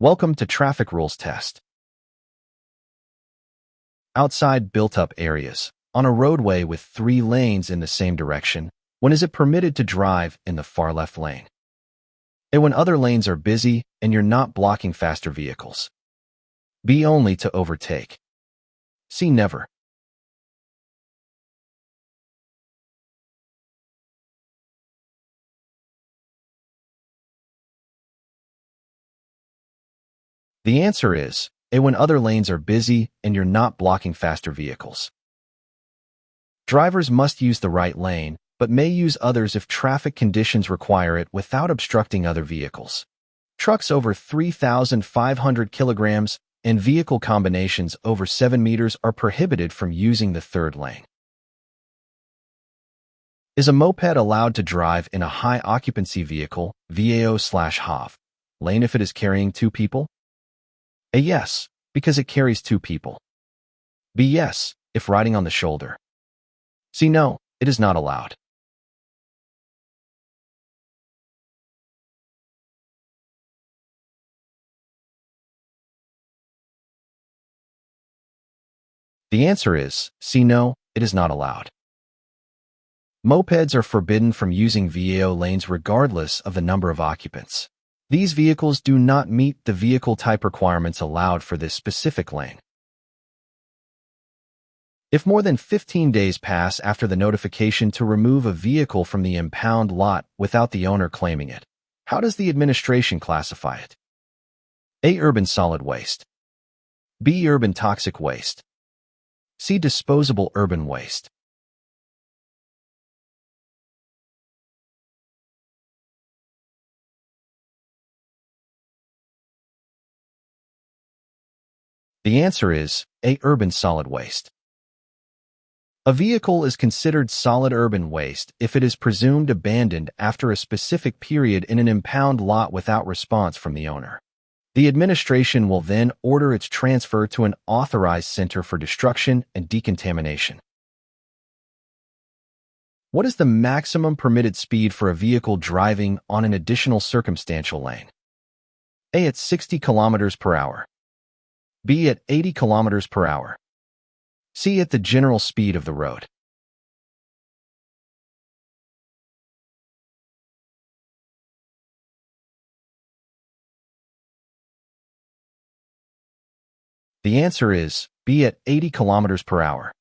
Welcome to Traffic Rules Test. Outside built-up areas, on a roadway with 3 lanes in the same direction, when is it permitted to drive in the far left lane? A. When other lanes are busy and you're not blocking faster vehicles. B. Only to overtake. C. Never. The answer is A. When other lanes are busy and you're not blocking faster vehicles. Drivers must use the right lane, but may use others if traffic conditions require it without obstructing other vehicles. Trucks over 3,500 kilograms and vehicle combinations over 7 meters are prohibited from using the third lane. Is a moped allowed to drive in a high occupancy vehicle, VAO/HOV, lane if it is carrying 2 people? A. Yes, because it carries 2 people. B. Yes, if riding on the shoulder. C. No, it is not allowed. The answer is C. No, it is not allowed. Mopeds are forbidden from using VAO lanes regardless of the number of occupants. These vehicles do not meet the vehicle type requirements allowed for this specific lane. If more than 15 days pass after the notification to remove a vehicle from the impound lot without the owner claiming it, how does the administration classify it? A. Urban solid waste. B. Urban toxic waste. C. Disposable urban waste. The answer is A. Urban solid waste. A vehicle is considered solid urban waste if it is presumed abandoned after a specific period in an impound lot without response from the owner. The administration will then order its transfer to an authorized center for destruction and decontamination. What is the maximum permitted speed for a vehicle driving on an additional circumstantial lane? A. At 60 kilometers per hour. B. At 80 kilometers per hour. C. At the general speed of the road. The answer is B. At 80 kilometers per hour.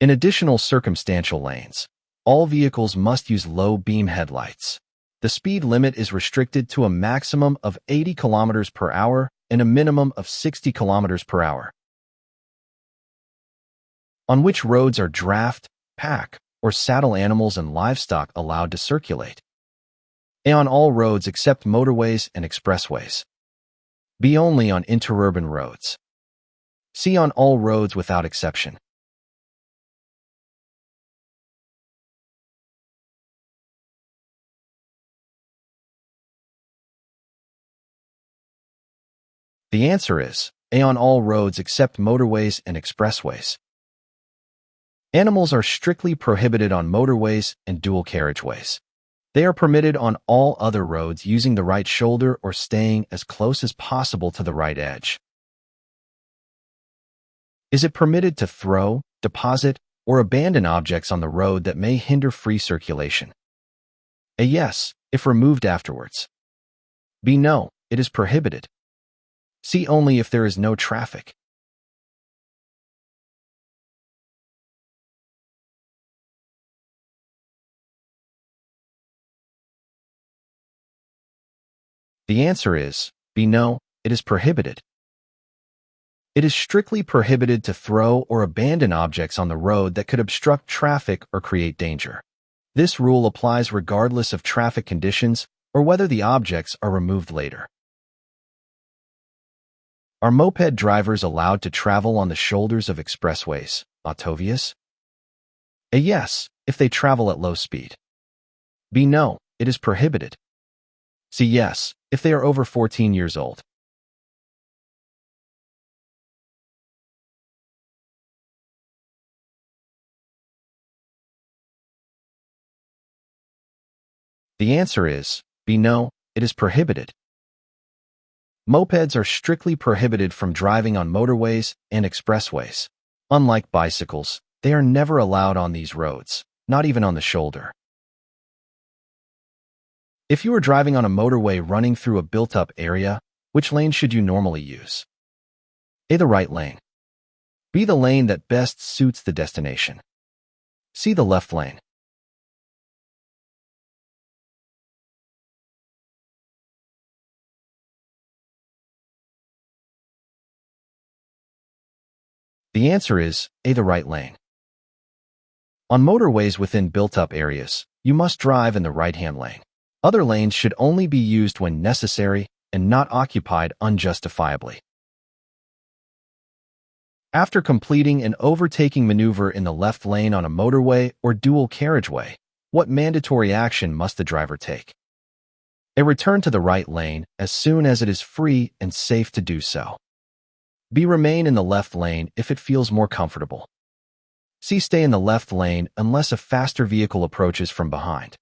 In additional circumstantial lanes, all vehicles must use low beam headlights. The speed limit is restricted to a maximum of 80 kilometers per hour and a minimum of 60 kilometers per hour. On which roads are draft, pack, or saddle animals and livestock allowed to circulate? A. On all roads except motorways and expressways. B. Only on interurban roads. C. On all roads without exception. The answer is A. On all roads except motorways and expressways. Animals are strictly prohibited on motorways and dual carriageways. They are permitted on all other roads using the right shoulder or staying as close as possible to the right edge. Is it permitted to throw, deposit, or abandon objects on the road that may hinder free circulation? A. Yes, if removed afterwards. B. No, it is prohibited. C. Only if there is no traffic. The answer is B. No, it is prohibited. It is strictly prohibited to throw or abandon objects on the road that could obstruct traffic or create danger. This rule applies regardless of traffic conditions or whether the objects are removed later. Are moped drivers allowed to travel on the shoulders of expressways, autovías? A. Yes, if they travel at low speed. B. No, it is prohibited. C. Yes, if they are over 14 years old. The answer is B. No, it is prohibited. Mopeds are strictly prohibited from driving on motorways and expressways. Unlike bicycles, they are never allowed on these roads, not even on the shoulder. If you are driving on a motorway running through a built-up area, which lane should you normally use? A. The right lane. B. The lane that best suits the destination. C. The left lane. The answer is A. The right lane. On motorways within built-up areas, you must drive in the right-hand lane. Other lanes should only be used when necessary and not occupied unjustifiably. After completing an overtaking maneuver in the left lane on a motorway or dual carriageway, what mandatory action must the driver take? A. Return to the right lane as soon as it is free and safe to do so. B. Remain in the left lane if it feels more comfortable. C. Stay in the left lane unless a faster vehicle approaches from behind.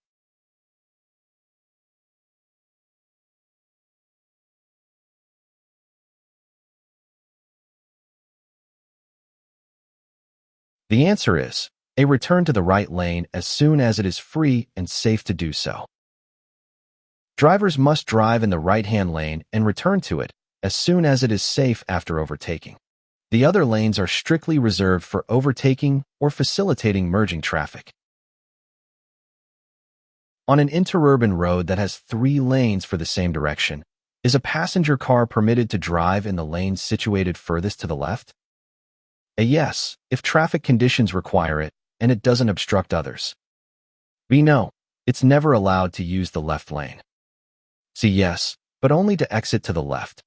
The answer is A. Return to the right lane as soon as it is free and safe to do so. Drivers must drive in the right-hand lane and return to it as soon as it is safe after overtaking. The other lanes are strictly reserved for overtaking or facilitating merging traffic. On an interurban road that has 3 lanes for the same direction, is a passenger car permitted to drive in the lane situated furthest to the left? A. Yes, if traffic conditions require it and it doesn't obstruct others. B. No, it's never allowed to use the left lane. C. Yes, but only to exit to the left.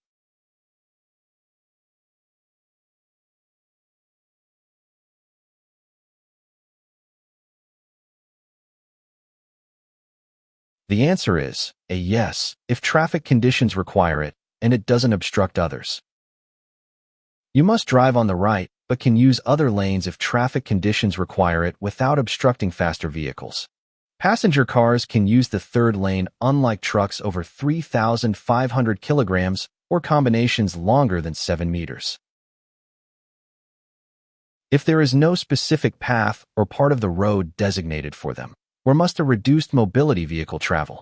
The answer is A. Yes, if traffic conditions require it and it doesn't obstruct others. You must drive on the right, but can use other lanes if traffic conditions require it without obstructing faster vehicles. Passenger cars can use the third lane unlike trucks over 3,500 kilograms or combinations longer than 7 meters. If there is no specific path or part of the road designated for them, where must a reduced mobility vehicle travel?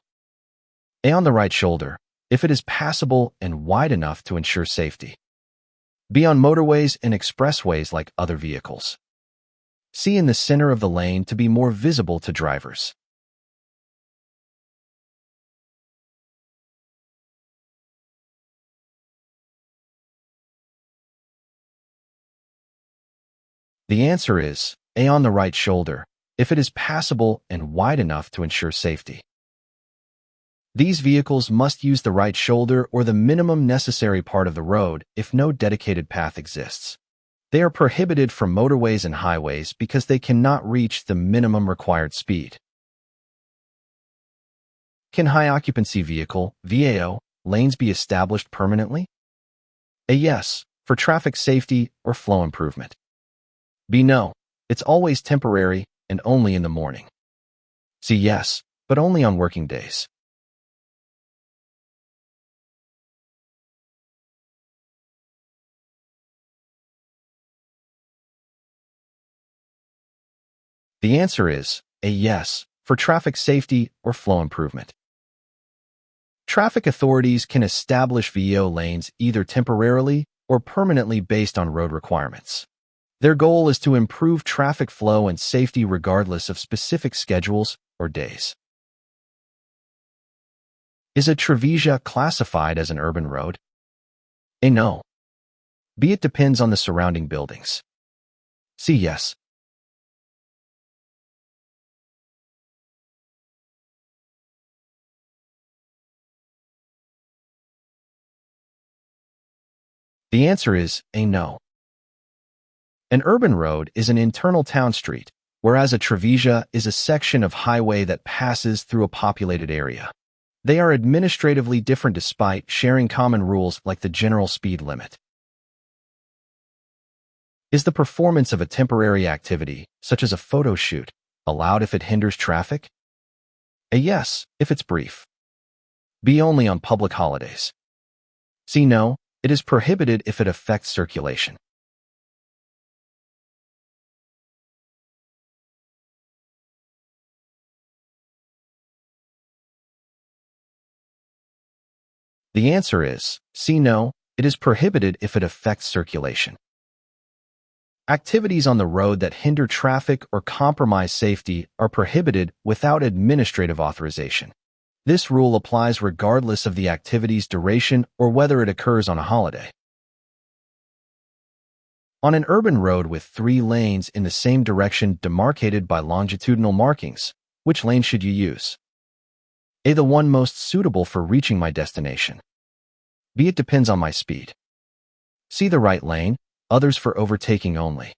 A. On the right shoulder, if it is passable and wide enough to ensure safety. B. On motorways and expressways like other vehicles. C. In the center of the lane to be more visible to drivers. The answer is A. On the right shoulder, if it is passable and wide enough to ensure safety. These vehicles must use the right shoulder or the minimum necessary part of the road if no dedicated path exists. They are prohibited from motorways and highways because they cannot reach the minimum required speed. Can high occupancy vehicle, VAO, lanes be established permanently? A. Yes, for traffic safety or flow improvement. B. No, it's always temporary and only in the morning. C. Yes, but only on working days. The answer is A. Yes, for traffic safety or flow improvement. Traffic authorities can establish VAO lanes either temporarily or permanently based on road requirements. Their goal is to improve traffic flow and safety regardless of specific schedules or days. Is a Travesía classified as an urban road? A. No. B. It depends on the surrounding buildings. C. Yes. The answer is A. No. An urban road is an internal town street, whereas a Travesía is a section of highway that passes through a populated area. They are administratively different despite sharing common rules like the general speed limit. Is the performance of a temporary activity, such as a photo shoot, allowed if it hinders traffic? A. Yes, if it's brief. B. Only on public holidays. C. No, it is prohibited if it affects circulation. The answer is C. No, it is prohibited if it affects circulation. Activities on the road that hinder traffic or compromise safety are prohibited without administrative authorization. This rule applies regardless of the activity's duration or whether it occurs on a holiday. On an urban road with 3 lanes in the same direction demarcated by longitudinal markings, which lane should you use? A. The one most suitable for reaching my destination. B. It depends on my speed. C. The right lane, others for overtaking only.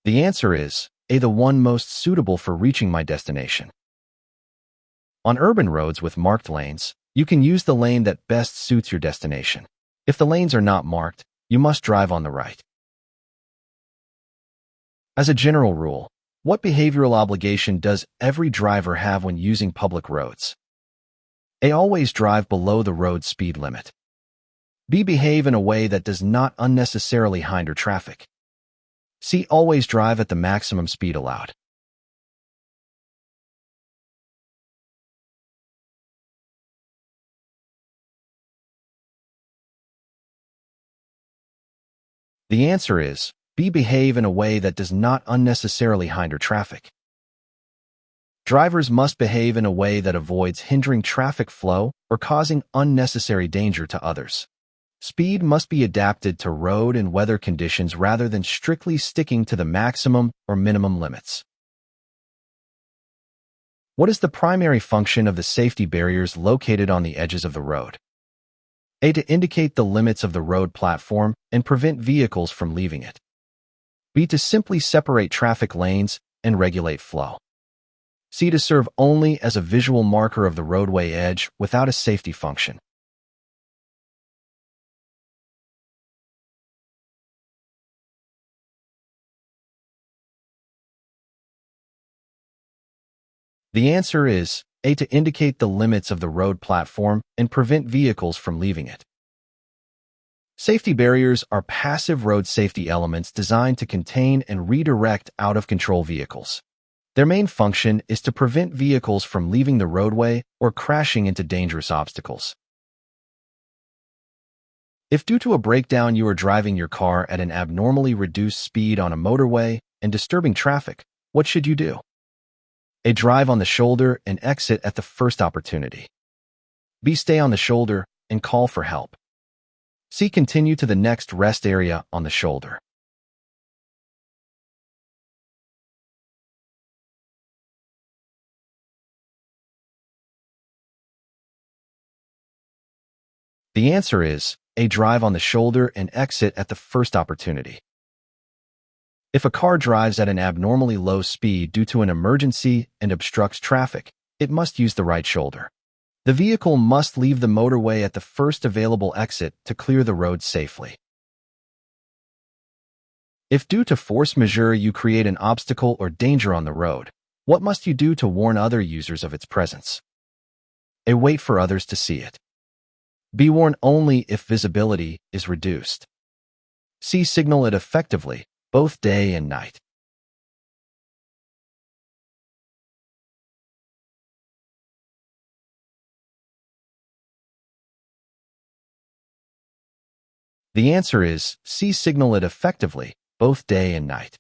The answer is A. The one most suitable for reaching my destination. On urban roads with marked lanes, you can use the lane that best suits your destination. If the lanes are not marked, you must drive on the right. As a general rule, what behavioral obligation does every driver have when using public roads? A. Always drive below the road speed limit. B. Behave in a way that does not unnecessarily hinder traffic. C. Always drive at the maximum speed allowed. The answer is B. Behave in a way that does not unnecessarily hinder traffic. Drivers must behave in a way that avoids hindering traffic flow or causing unnecessary danger to others. Speed must be adapted to road and weather conditions rather than strictly sticking to the maximum or minimum limits. What is the primary function of the safety barriers located on the edges of the road? A. To indicate the limits of the road platform and prevent vehicles from leaving it. B. To simply separate traffic lanes and regulate flow. C. To serve only as a visual marker of the roadway edge without a safety function. The answer is A. To indicate the limits of the road platform and prevent vehicles from leaving it. Safety barriers are passive road safety elements designed to contain and redirect out-of-control vehicles. Their main function is to prevent vehicles from leaving the roadway or crashing into dangerous obstacles. If due to a breakdown you are driving your car at an abnormally reduced speed on a motorway and disturbing traffic, what should you do? A. Drive on the shoulder and exit at the first opportunity. B. Stay on the shoulder and call for help. C. Continue to the next rest area on the shoulder. The answer is A. Drive on the shoulder and exit at the first opportunity. If a car drives at an abnormally low speed due to an emergency and obstructs traffic, it must use the right shoulder. The vehicle must leave the motorway at the first available exit to clear the road safely. If due to force majeure you create an obstacle or danger on the road, what must you do to warn other users of its presence? A. Wait for others to see it. B. Warn only if visibility is reduced. C. Signal it effectively, both day and night. The answer is C. Signal it effectively, both day and night.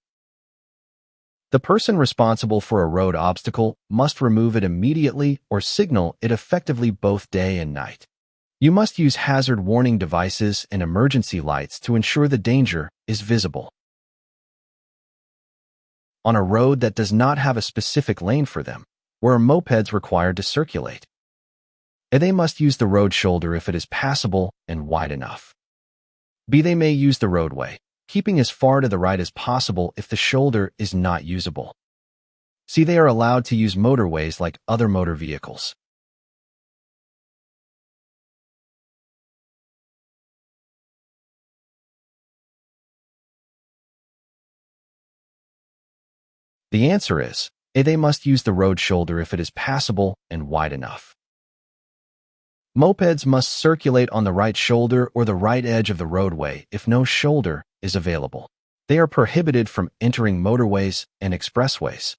The person responsible for a road obstacle must remove it immediately or signal it effectively both day and night. You must use hazard warning devices and emergency lights to ensure the danger is visible. On a road that does not have a specific lane for them, where are mopeds required to circulate? A. They must use the road shoulder if it is passable and wide enough. B. They may use the roadway, keeping as far to the right as possible if the shoulder is not usable. C. They are allowed to use motorways like other motor vehicles. The answer is A. They must use the road shoulder if it is passable and wide enough. Mopeds must circulate on the right shoulder or the right edge of the roadway if no shoulder is available. They are prohibited from entering motorways and expressways.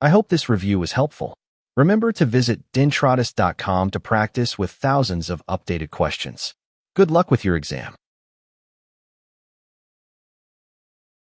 I hope this review was helpful. Remember to visit dintratus.com to practice with thousands of updated questions. Good luck with your exam.